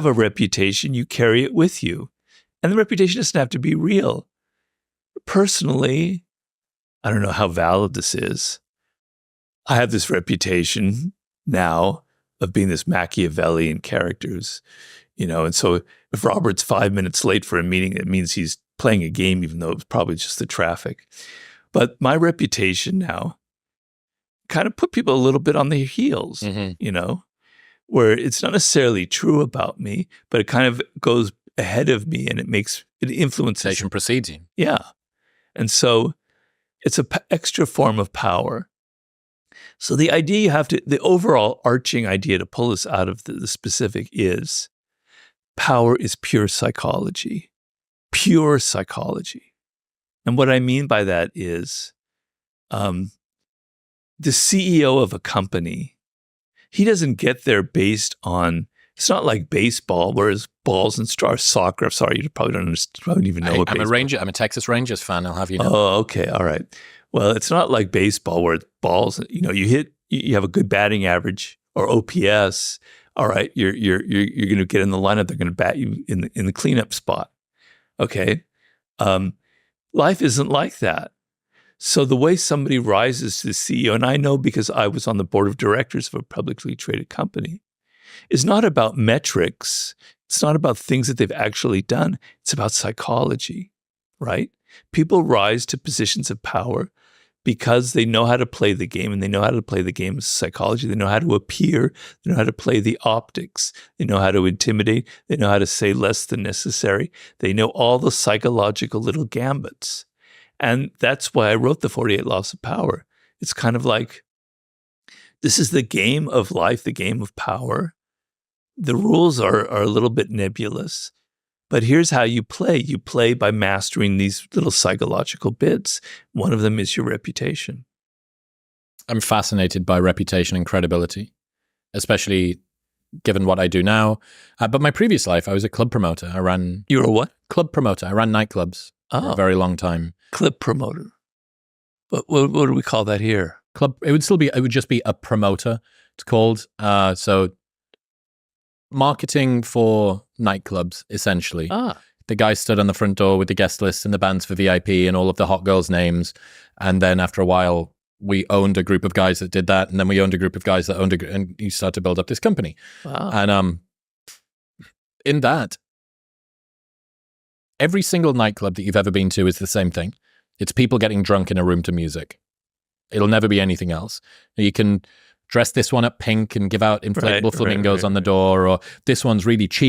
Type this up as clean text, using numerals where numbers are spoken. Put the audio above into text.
have a reputation, you carry it with you. And the reputation doesn't have to be real. Personally, I don't know how valid this is. I have this reputation now of being this Machiavellian characters, and so if Robert's 5 minutes late for a meeting, it means he's playing a game, even though it was probably just the traffic. But my reputation now kind of put people a little bit on their heels, where it's not necessarily true about me, but it kind of goes ahead of me and it influences. Reputation precedes you. Yeah. And so it's an extra form of power. So the idea the overall arching idea to pull us out of the specific is power is pure psychology. Pure psychology. And what I mean by that is the CEO of a company, he doesn't get there based on, it's not like baseball, whereas balls and stars, soccer, sorry, you probably don't understand, probably even know what baseball is. I'm a Texas Rangers fan, I'll have you know. Oh, okay, all right. Well, it's not like baseball where balls, you have a good batting average or OPS. All right, you're going to get in the lineup. They're going to bat you in the cleanup spot. Okay, life isn't like that. So the way somebody rises to the CEO, and I know because I was on the board of directors of a publicly traded company, is not about metrics. It's not about things that they've actually done. It's about psychology, right? People rise to positions of power because they know how to play the game, and they know how to play the game of psychology. They know how to appear. They know how to play the optics. They know how to intimidate. They know how to say less than necessary. They know all the psychological little gambits. And that's why I wrote the 48 Laws of Power. It's kind of like, this is the game of life, the game of power. The rules are a little bit nebulous. But here's how you play. You play by mastering these little psychological bits. One of them is your reputation. I'm fascinated by reputation and credibility, especially given what I do now. But my previous life, I was a club promoter. You were a what? Club promoter. I ran nightclubs for a very long time. Club promoter. What do we call that here? Club. It would just be a promoter. It's called. So marketing for nightclubs, essentially. The guy stood on the front door with the guest list and the bands for VIP and all of the hot girls' names. And then after a while, we owned a group of guys that did that. And then we owned a group of guys that owned and you start to build up this company. Wow. And in that, every single nightclub that you've ever been to is the same thing. It's people getting drunk in a room to music. It'll never be anything else. You can dress this one up pink and give out inflatable flamingos on the door, or this one's really cheap.